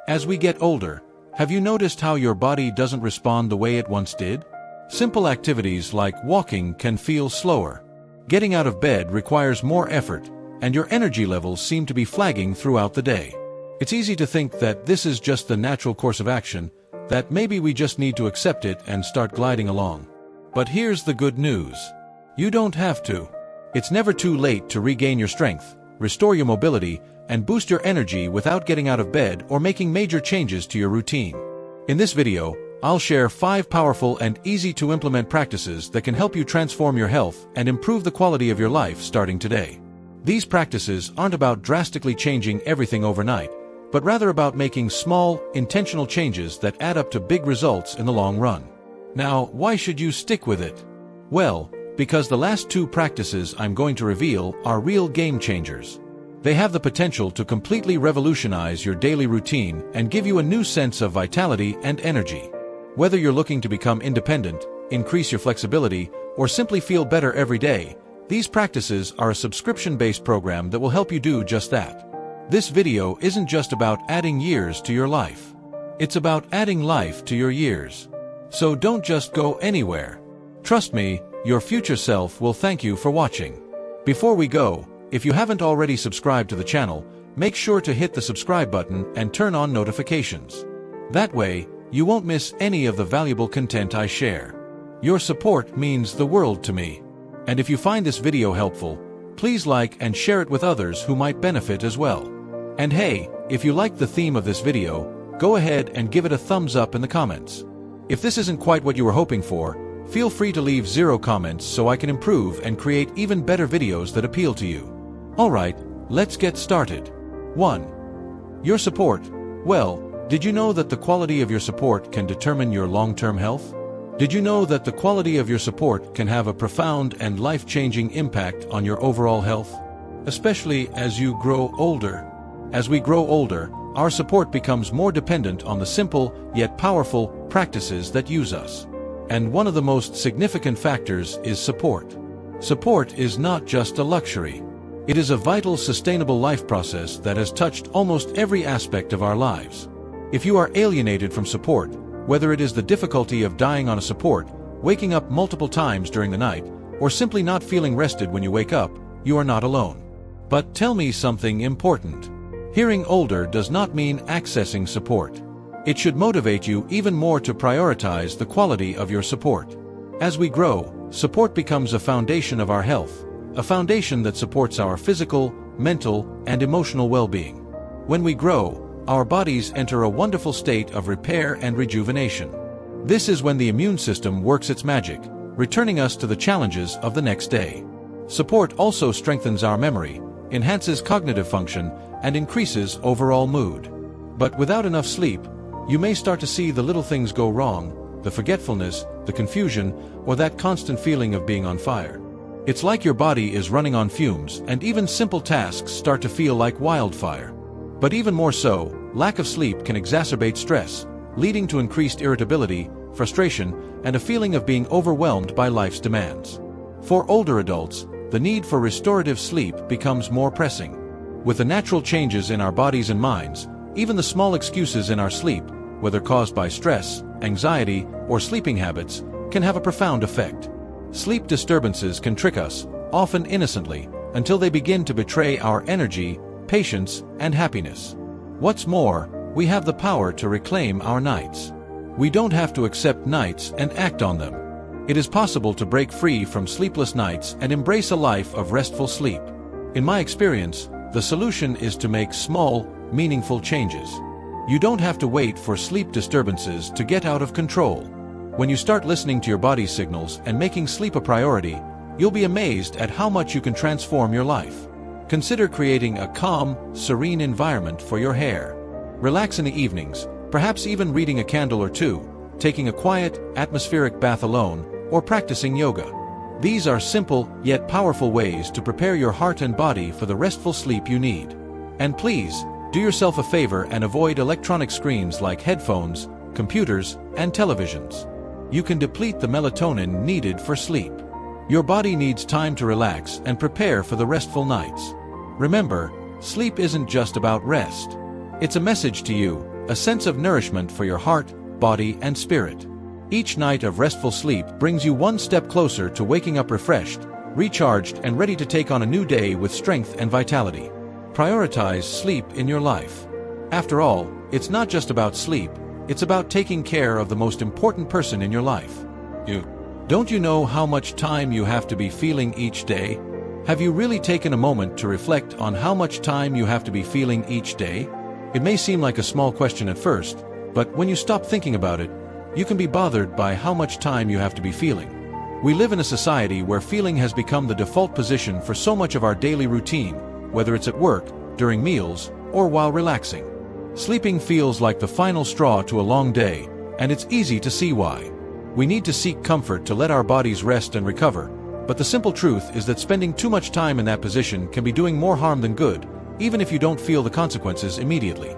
As we get older, have you noticed how your body doesn't respond the way it once did? Simple activities like walking can feel slower. Getting out of bed requires more effort, and your energy levels seem to be flagging throughout the day. It's easy to think that this is just the natural course of action, that maybe we just need to accept it and start gliding along. But here's the good news. You don't have to. It's never too late to regain your strength, restore your mobility, and boost your energy without getting out of bed or making major changes to your routine. In this video, I'll share 5 powerful and easy-to-implement practices that can help you transform your health and improve the quality of your life starting today. These practices aren't about drastically changing everything overnight, but rather about making small, intentional changes that add up to big results in the long run. Now, why should you stick with it? Well, because the last 2 practices I'm going to reveal are real game changers. They have the potential to completely revolutionize your daily routine and give you a new sense of vitality and energy. Whether you're looking to become independent, increase your flexibility, or simply feel better every day, these practices are a subscription-based program that will help you do just that. This video isn't just about adding years to your life. It's about adding life to your years. So don't just go anywhere. Trust me, your future self will thank you for watching. Before we go, if you haven't already subscribed to the channel, make sure to hit the subscribe button and turn on notifications. That way, you won't miss any of the valuable content I share. Your support means the world to me. And if you find this video helpful, please like and share it with others who might benefit as well. And hey, if you like the theme of this video, go ahead and give it a thumbs up in the comments. If this isn't quite what you were hoping for, feel free to leave 0 comments so I can improve and create even better videos that appeal to you. Alright, let's get started. 1. Your support. Well, did you know that the quality of your support can determine your long-term health? Did you know that the quality of your support can have a profound and life-changing impact on your overall health? Especially as you grow older. As we grow older, our support becomes more dependent on the simple, yet powerful, practices that use us. And one of the most significant factors is support. Support is not just a luxury. It is a vital, sustainable life process that has touched almost every aspect of our lives. If you are alienated from support, whether it is the difficulty of dying on a support, waking up multiple times during the night, or simply not feeling rested when you wake up, you are not alone. But tell me something important. Hearing older does not mean accessing support. It should motivate you even more to prioritize the quality of your support. As we grow, support becomes a foundation of our health, a foundation that supports our physical, mental, and emotional well-being. When we grow, our bodies enter a wonderful state of repair and rejuvenation. This is when the immune system works its magic, returning us to the challenges of the next day. Support also strengthens our memory, enhances cognitive function, and increases overall mood. But without enough sleep, you may start to see the little things go wrong, the forgetfulness, the confusion, or that constant feeling of being on fire. It's like your body is running on fumes, and even simple tasks start to feel like wildfire. But even more so, lack of sleep can exacerbate stress, leading to increased irritability, frustration, and a feeling of being overwhelmed by life's demands. For older adults, the need for restorative sleep becomes more pressing. With the natural changes in our bodies and minds, even the small excuses in our sleep, whether caused by stress, anxiety, or sleeping habits, can have a profound effect. Sleep disturbances can trick us, often innocently, until they begin to betray our energy, patience, and happiness. What's more, we have the power to reclaim our nights. We don't have to accept nights and act on them. It is possible to break free from sleepless nights and embrace a life of restful sleep. In my experience, the solution is to make small, meaningful changes. You don't have to wait for sleep disturbances to get out of control. When you start listening to your body's signals and making sleep a priority, you'll be amazed at how much you can transform your life. Consider creating a calm, serene environment for your hair. Relax in the evenings, perhaps even reading a candle or 2, taking a quiet, atmospheric bath alone, or practicing yoga. These are simple, yet powerful ways to prepare your heart and body for the restful sleep you need. And please, do yourself a favor and avoid electronic screens like headphones, computers, and televisions. You can deplete the melatonin needed for sleep. Your body needs time to relax and prepare for the restful nights. Remember, sleep isn't just about rest. It's a message to you, a sense of nourishment for your heart, body, and spirit. Each night of restful sleep brings you one step closer to waking up refreshed, recharged, and ready to take on a new day with strength and vitality. Prioritize sleep in your life. After all, it's not just about sleep, it's about taking care of the most important person in your life. You. Don't you know how much time you have to be feeling each day? Have you really taken a moment to reflect on how much time you have to be feeling each day? It may seem like a small question at first, but when you stop thinking about it, you can be bothered by how much time you have to be feeling. We live in a society where feeling has become the default position for so much of our daily routine, whether it's at work, during meals, or while relaxing. Sleeping feels like the final straw to a long day, and it's easy to see why. We need to seek comfort to let our bodies rest and recover, but the simple truth is that spending too much time in that position can be doing more harm than good, even if you don't feel the consequences immediately.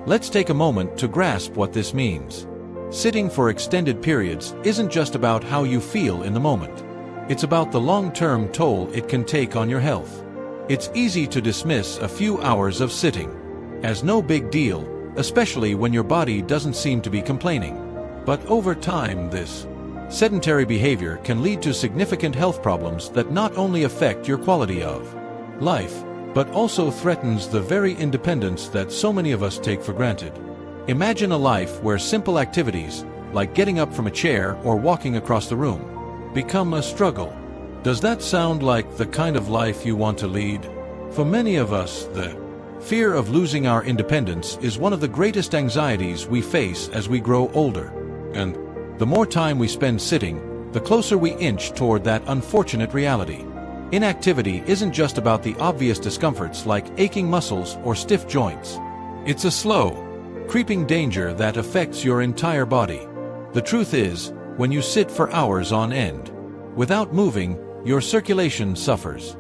Let's take a moment to grasp what this means. Sitting for extended periods isn't just about how you feel in the moment. It's about the long-term toll it can take on your health. It's easy to dismiss a few hours of sitting as no big deal, especially when your body doesn't seem to be complaining. But over time, this sedentary behavior can lead to significant health problems that not only affect your quality of life, but also threatens the very independence that so many of us take for granted. Imagine a life where simple activities, like getting up from a chair or walking across the room, become a struggle. Does that sound like the kind of life you want to lead? For many of us, the fear of losing our independence is one of the greatest anxieties we face as we grow older. And the more time we spend sitting, the closer we inch toward that unfortunate reality. Inactivity isn't just about the obvious discomforts like aching muscles or stiff joints. It's a slow, creeping danger that affects your entire body. The truth is, when you sit for hours on end, without moving, your circulation suffers.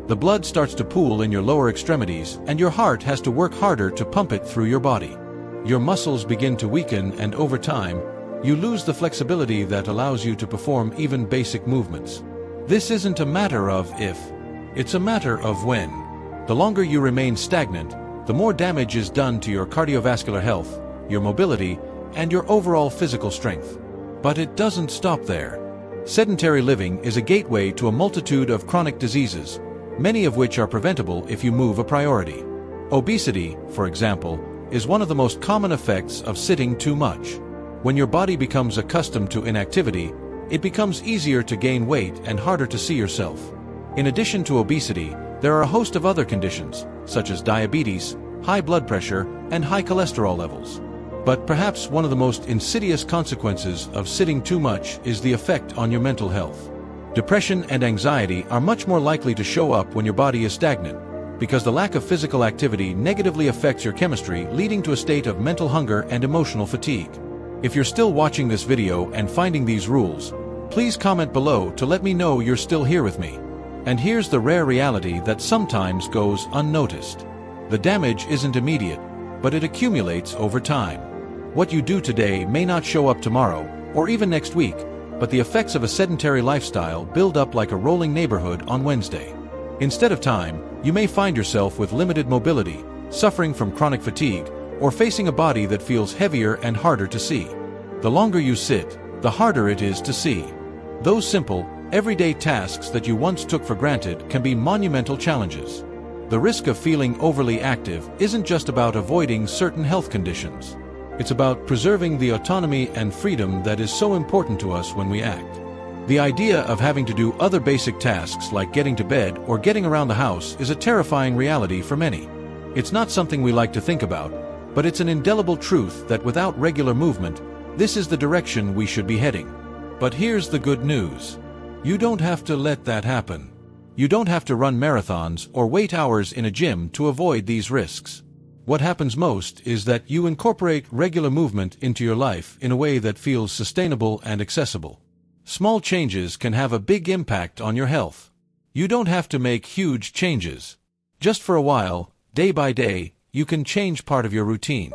The blood starts to pool in your lower extremities, and your heart has to work harder to pump it through your body. Your muscles begin to weaken, and over time, you lose the flexibility that allows you to perform even basic movements. This isn't a matter of if, it's a matter of when. The longer you remain stagnant, the more damage is done to your cardiovascular health, your mobility, and your overall physical strength. But it doesn't stop there. Sedentary living is a gateway to a multitude of chronic diseases, many of which are preventable if you move a priority. Obesity, for example, is one of the most common effects of sitting too much. When your body becomes accustomed to inactivity, it becomes easier to gain weight and harder to see yourself. In addition to obesity, there are a host of other conditions, such as diabetes, high blood pressure, and high cholesterol levels. But perhaps one of the most insidious consequences of sitting too much is the effect on your mental health. Depression and anxiety are much more likely to show up when your body is stagnant, because the lack of physical activity negatively affects your chemistry, leading to a state of mental hunger and emotional fatigue. If you're still watching this video and finding these rules, please comment below to let me know you're still here with me. And here's the rare reality that sometimes goes unnoticed. The damage isn't immediate, but it accumulates over time. What you do today may not show up tomorrow, or even next week, but the effects of a sedentary lifestyle build up like a rolling neighborhood on Wednesday. Instead of time, you may find yourself with limited mobility, suffering from chronic fatigue, or facing a body that feels heavier and harder to see. The longer you sit, the harder it is to see. Those simple, everyday tasks that you once took for granted can be monumental challenges. The risk of feeling overly active isn't just about avoiding certain health conditions. It's about preserving the autonomy and freedom that is so important to us when we act. The idea of having to do other basic tasks like getting to bed or getting around the house is a terrifying reality for many. It's not something we like to think about, but it's an indelible truth that without regular movement, this is the direction we should be heading. But here's the good news. You don't have to let that happen. You don't have to run marathons or wait hours in a gym to avoid these risks. What happens most is that you incorporate regular movement into your life in a way that feels sustainable and accessible. Small changes can have a big impact on your health. You don't have to make huge changes. Just for a while, day by day, you can change part of your routine.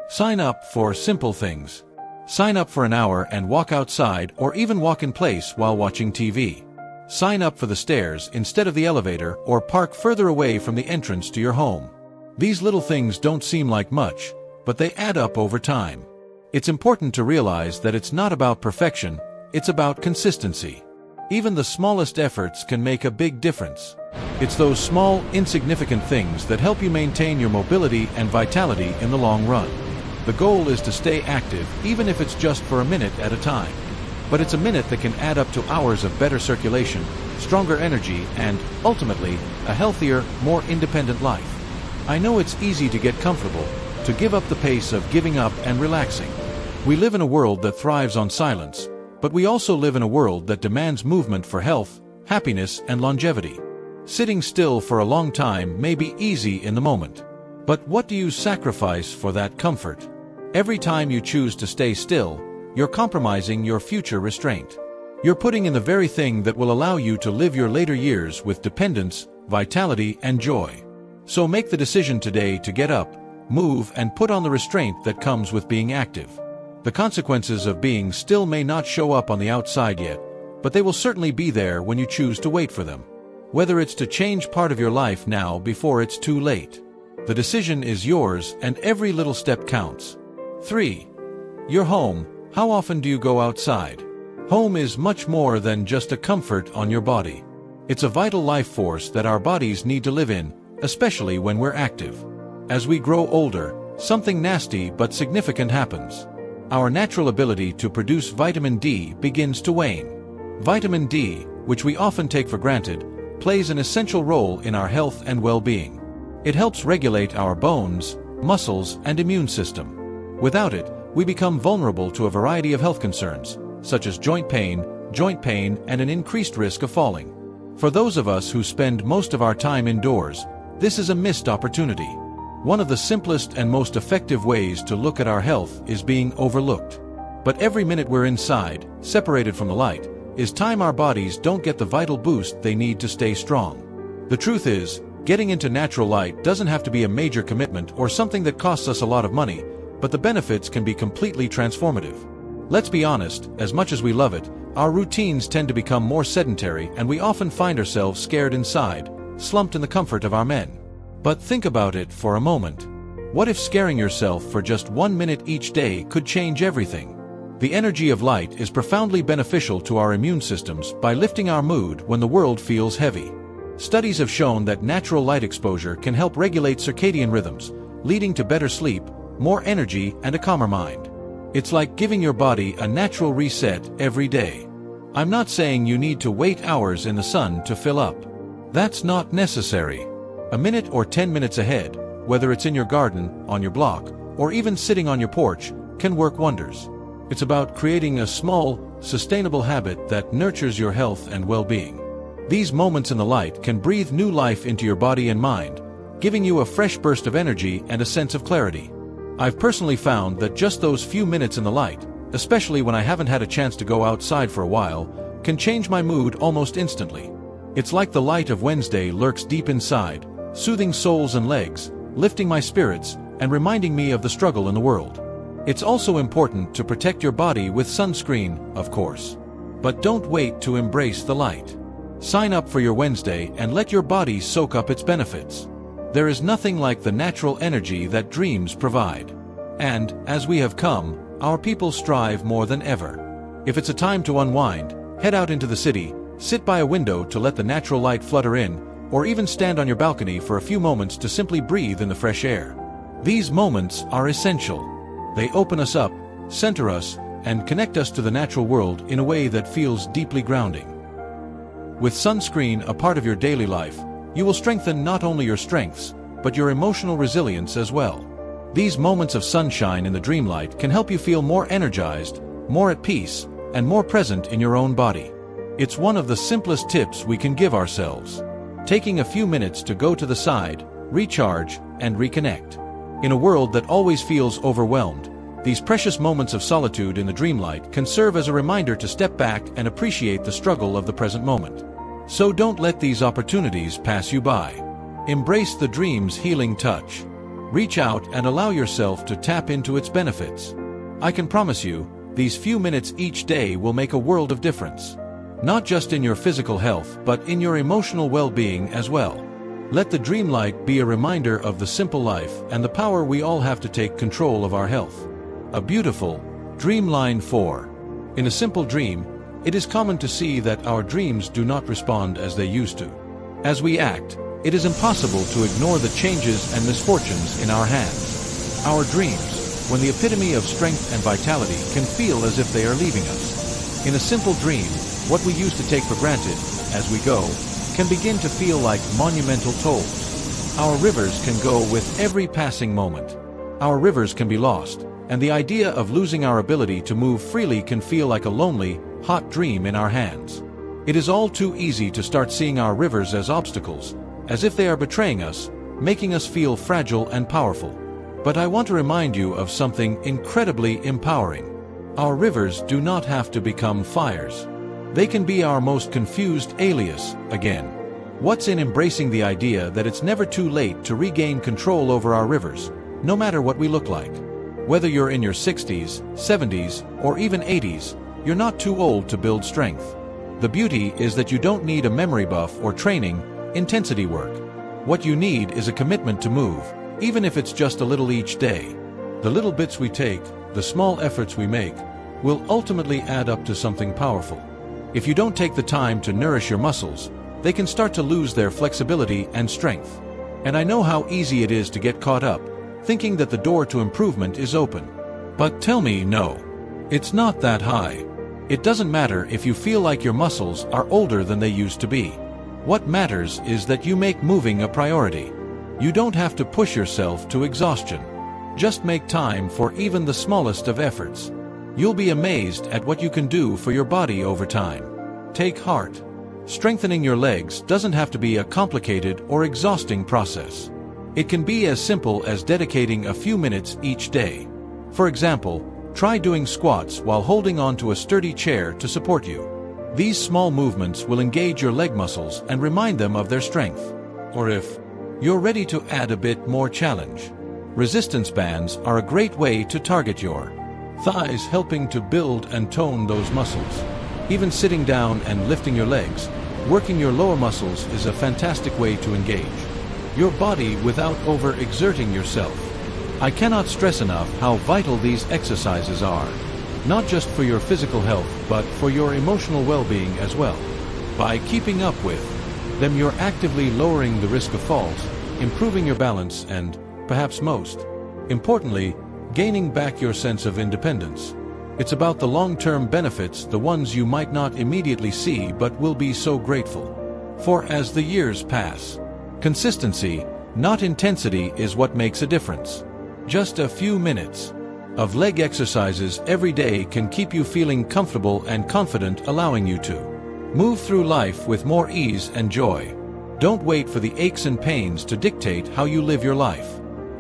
Sign up for simple things. Sign up for an hour and walk outside or even walk in place while watching TV. Sign up for the stairs instead of the elevator, or park further away from the entrance to your home. These little things don't seem like much, but they add up over time. It's important to realize that it's not about perfection, it's about consistency. Even the smallest efforts can make a big difference. It's those small, insignificant things that help you maintain your mobility and vitality in the long run. The goal is to stay active, even if it's just for a minute at a time. But it's a minute that can add up to hours of better circulation, stronger energy, and, ultimately, a healthier, more independent life. I know it's easy to get comfortable, to give up the pace of giving up and relaxing. We live in a world that thrives on silence, but we also live in a world that demands movement for health, happiness, and longevity. Sitting still for a long time may be easy in the moment. But what do you sacrifice for that comfort? Every time you choose to stay still, you're compromising your future restraint. You're putting in the very thing that will allow you to live your later years with dependence, vitality, and joy. So make the decision today to get up, move, and put on the restraint that comes with being active. The consequences of being still may not show up on the outside yet, but they will certainly be there when you choose to wait for them. Whether it's to change part of your life now before it's too late. The decision is yours, and every little step counts. 3. Your home. How often do you go outside? Home is much more than just a comfort on your body. It's a vital life force that our bodies need to live in, especially when we're active. As we grow older, something nasty but significant happens. Our natural ability to produce vitamin D begins to wane. Vitamin D, which we often take for granted, plays an essential role in our health and well-being. It helps regulate our bones, muscles, and immune system. Without it, we become vulnerable to a variety of health concerns, such as joint pain, and an increased risk of falling. For those of us who spend most of our time indoors, this is a missed opportunity. One of the simplest and most effective ways to look at our health is being overlooked. But every minute we're inside, separated from the light, is time our bodies don't get the vital boost they need to stay strong. The truth is, getting into natural light doesn't have to be a major commitment or something that costs us a lot of money, but the benefits can be completely transformative. Let's be honest, as much as we love it, our routines tend to become more sedentary, and we often find ourselves scared inside, slumped in the comfort of our men. But think about it for a moment. What if scaring yourself for just 1 minute each day could change everything? The energy of light is profoundly beneficial to our immune systems by lifting our mood when the world feels heavy. Studies have shown that natural light exposure can help regulate circadian rhythms, leading to better sleep, more energy, and a calmer mind. It's like giving your body a natural reset every day. I'm not saying you need to wait hours in the sun to fill up. That's not necessary. A minute or 10 minutes ahead, whether it's in your garden, on your block, or even sitting on your porch, can work wonders. It's about creating a small, sustainable habit that nurtures your health and well-being. These moments in the light can breathe new life into your body and mind, giving you a fresh burst of energy and a sense of clarity. I've personally found that just those few minutes in the light, especially when I haven't had a chance to go outside for a while, can change my mood almost instantly. It's like the light of Wednesday lurks deep inside, soothing souls and legs, lifting my spirits, and reminding me of the struggle in the world. It's also important to protect your body with sunscreen, of course. But don't wait to embrace the light. Sign up for your Wednesday and let your body soak up its benefits. There is nothing like the natural energy that dreams provide. And, as we have come, our people strive more than ever. If it's a time to unwind, head out into the city, sit by a window to let the natural light flutter in, or even stand on your balcony for a few moments to simply breathe in the fresh air. These moments are essential. They open us up, center us, and connect us to the natural world in a way that feels deeply grounding. With sunscreen a part of your daily life, you will strengthen not only your strengths, but your emotional resilience as well. These moments of sunshine in the dreamlight can help you feel more energized, more at peace, and more present in your own body. It's one of the simplest tips we can give ourselves. Taking a few minutes to go to the side, recharge, and reconnect. In a world that always feels overwhelmed, these precious moments of solitude in the dreamlight can serve as a reminder to step back and appreciate the struggle of the present moment. So don't let these opportunities pass you by. Embrace the dream's healing touch. Reach out and allow yourself to tap into its benefits. I can promise you, these few minutes each day will make a world of difference. not just in your physical health but in your emotional well-being as well. Let the dreamlight be a reminder of the simple life and the power we all have to take control of our health. A beautiful Dreamline 4. In a simple dream, it is common to see that our dreams do not respond as they used to. As we act, it is impossible to ignore the changes and misfortunes in our hands. Our dreams, when the epitome of strength and vitality, can feel as if they are leaving us. In a simple dream, what we used to take for granted, as we go, can begin to feel like monumental tolls. Our rivers can go with every passing moment. Our rivers can be lost, and the idea of losing our ability to move freely can feel like a lonely, hot dream in our hands. It is all too easy to start seeing our rivers as obstacles, as if they are betraying us, making us feel fragile and powerful. But I want to remind you of something incredibly empowering. Our rivers do not have to become fires. They can be our most confused alias again. What's in embracing the idea that it's never too late to regain control over our rivers, no matter what we look like? Whether you're in your 60s, 70s, or even 80s, you're not too old to build strength. The beauty is that you don't need a memory buff or training, intensity work. What you need is a commitment to move, even if it's just a little each day. The little bits we take, the small efforts we make, will ultimately add up to something powerful. If you don't take the time to nourish your muscles, they can start to lose their flexibility and strength. And I know how easy it is to get caught up, thinking that the door to improvement is open. But tell me, no. It's not that high. It doesn't matter if you feel like your muscles are older than they used to be. What matters is that you make moving a priority. You don't have to push yourself to exhaustion. Just make time for even the smallest of efforts. You'll be amazed at what you can do for your body over time. Take heart. Strengthening your legs doesn't have to be a complicated or exhausting process. It can be as simple as dedicating a few minutes each day. For example, try doing squats while holding onto a sturdy chair to support you. These small movements will engage your leg muscles and remind them of their strength. Or if you're ready to add a bit more challenge, resistance bands are a great way to target your thighs, helping to build and tone those muscles. Even sitting down and lifting your legs, working your lower muscles is a fantastic way to engage your body without overexerting yourself. I cannot stress enough how vital these exercises are, not just for your physical health but for your emotional well-being as well. By keeping up with them, you're actively lowering the risk of falls, improving your balance and, perhaps most importantly, gaining back your sense of independence. It's about the long-term benefits, the ones you might not immediately see but will be so grateful for as the years pass. Consistency, not intensity, is what makes a difference. Just a few minutes of leg exercises every day can keep you feeling comfortable and confident, allowing you to move through life with more ease and joy. Don't wait for the aches and pains to dictate how you live your life.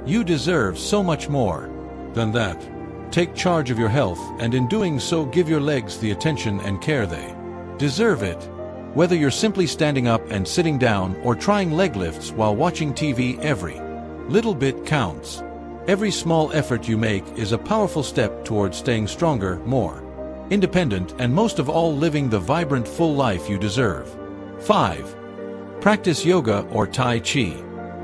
You deserve so much more than that. Take charge of your health, and in doing so give your legs the attention and care they deserve it. Whether you're simply standing up and sitting down or trying leg lifts while watching TV, every little bit counts. Every small effort you make is a powerful step towards staying stronger, more independent, and most of all, living the vibrant, full life you deserve. 5. Practice yoga or Tai Chi.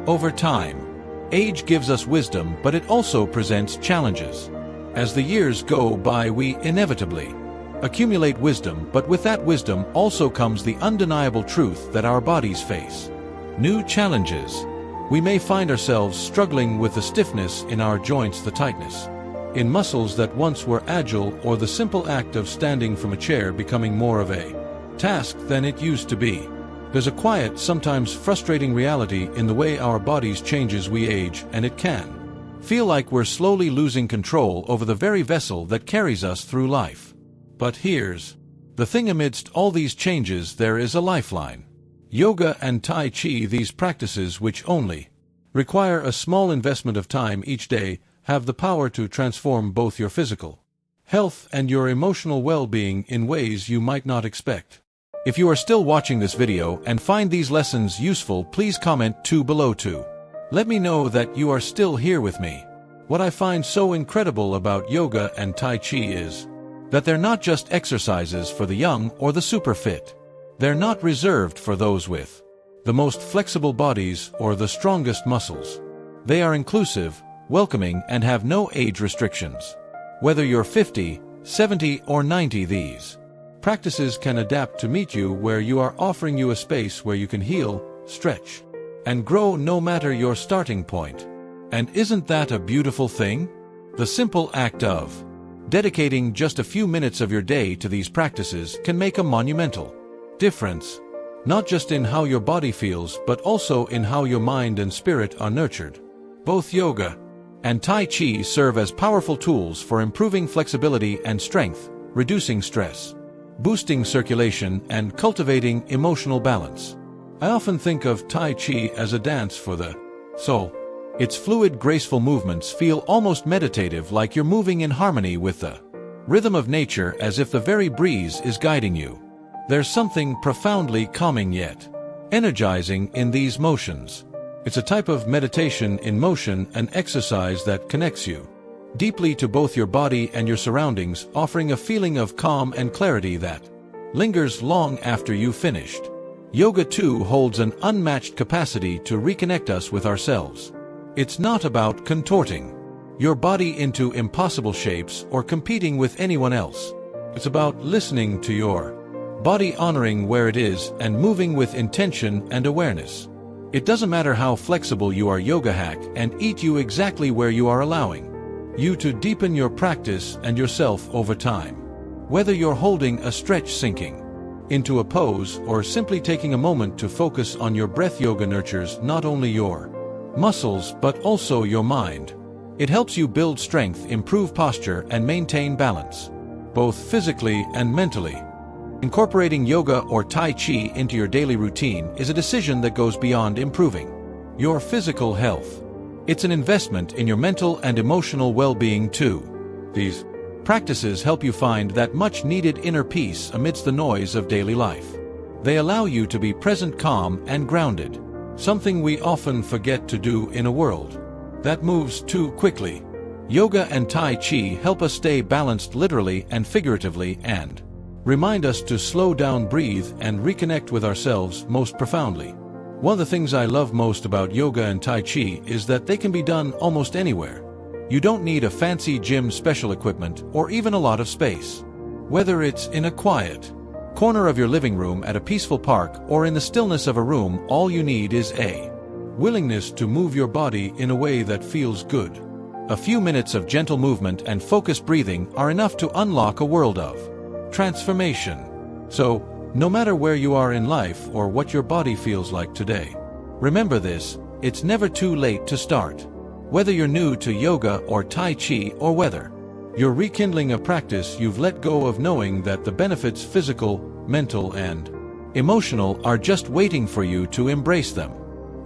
Over time, age gives us wisdom, but it also presents challenges. As the years go by, we inevitably accumulate wisdom, but with that wisdom also comes the undeniable truth that our bodies face new challenges. We may find ourselves struggling with the stiffness in our joints, the tightness in muscles that once were agile, or the simple act of standing from a chair becoming more of a task than it used to be. There's a quiet, sometimes frustrating reality in the way our bodies change as we age, and it can feel like we're slowly losing control over the very vessel that carries us through life. But here's the thing: amidst all these changes, there is a lifeline. Yoga and Tai Chi, these practices which only require a small investment of time each day, have the power to transform both your physical health and your emotional well-being in ways you might not expect. If you are still watching this video and find these lessons useful, please comment 2 below too. Let me know that you are still here with me. What I find so incredible about yoga and Tai Chi is That they're not just exercises for the young or the super fit. They're not reserved for those with the most flexible bodies or the strongest muscles. They are inclusive, welcoming, and have no age restrictions. Whether you're 50, 70, or 90, these practices can adapt to meet you where you are, offering you a space where you can heal, stretch, and grow no matter your starting point. And isn't that a beautiful thing? The simple act of dedicating just a few minutes of your day to these practices can make a monumental difference, not just in how your body feels, but also in how your mind and spirit are nurtured. Both yoga and Tai Chi serve as powerful tools for improving flexibility and strength, reducing stress, boosting circulation, and cultivating emotional balance. I often think of Tai Chi as a dance for the soul. Its fluid, graceful movements feel almost meditative, like you're moving in harmony with the rhythm of nature, as if the very breeze is guiding you. There's something profoundly calming yet energizing in these motions. It's a type of meditation in motion, an exercise that connects you deeply to both your body and your surroundings, offering a feeling of calm and clarity that lingers long after you've finished. Yoga, too, holds an unmatched capacity to reconnect us with ourselves. It's not about contorting your body into impossible shapes or competing with anyone else. It's about listening to your body, honoring where it is, and moving with intention and awareness. It doesn't matter how flexible you are, yoga hack and eat you exactly where you are, allowing you to deepen your practice and yourself over time. Whether you're holding a stretch, sinking into a pose, or simply taking a moment to focus on your breath, yoga nurtures not only your muscles but also your mind. It helps you build strength, improve posture, and maintain balance, both physically and mentally. Incorporating yoga or Tai Chi into your daily routine is a decision that goes beyond improving your physical health. It's an investment in your mental and emotional well-being too. These practices help you find that much-needed inner peace amidst the noise of daily life. They allow you to be present, calm, and grounded, something we often forget to do in a world that moves too quickly. Yoga and Tai Chi help us stay balanced literally and figuratively, and remind us to slow down, breathe, and reconnect with ourselves most profoundly. One of the things I love most about yoga and Tai Chi is that they can be done almost anywhere. You don't need a fancy gym, special equipment, or even a lot of space. Whether it's in a quiet corner of your living room, at a peaceful park, or in the stillness of a room, all you need is a willingness to move your body in a way that feels good. A few minutes of gentle movement and focused breathing are enough to unlock a world of transformation. So, no matter where you are in life or what your body feels like today, remember this: it's never too late to start. Whether you're new to yoga or Tai Chi, or whether you're rekindling a practice you've let go of, knowing that the benefits, physical, mental, and emotional, are just waiting for you to embrace them.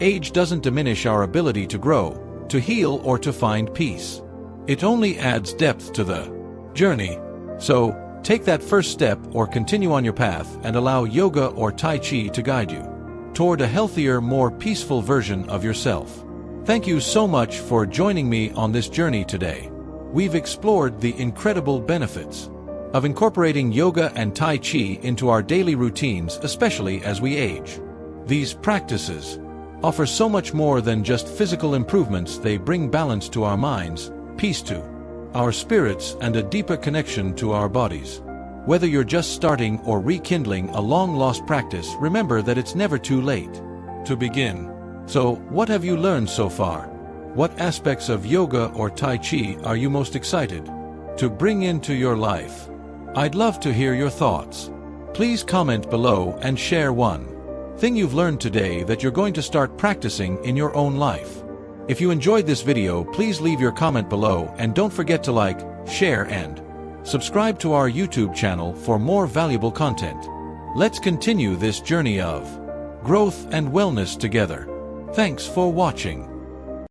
Age doesn't diminish our ability to grow, to heal, or to find peace. It only adds depth to the journey. So, take that first step or continue on your path and allow yoga or Tai Chi to guide you toward a healthier, more peaceful version of yourself. Thank you so much for joining me on this journey today. We've explored the incredible benefits of incorporating yoga and Tai Chi into our daily routines, especially as we age. These practices offer so much more than just physical improvements. They bring balance to our minds, peace to our spirits, and a deeper connection to our bodies. Whether you're just starting or rekindling a long-lost practice, remember that it's never too late to begin. So, what have you learned so far? What aspects of yoga or Tai Chi are you most excited to bring into your life? I'd love to hear your thoughts. Please comment below and share one thing you've learned today that you're going to start practicing in your own life. If you enjoyed this video, please leave your comment below, and don't forget to like, share, and subscribe to our YouTube channel for more valuable content. Let's continue this journey of growth and wellness together. Thanks for watching.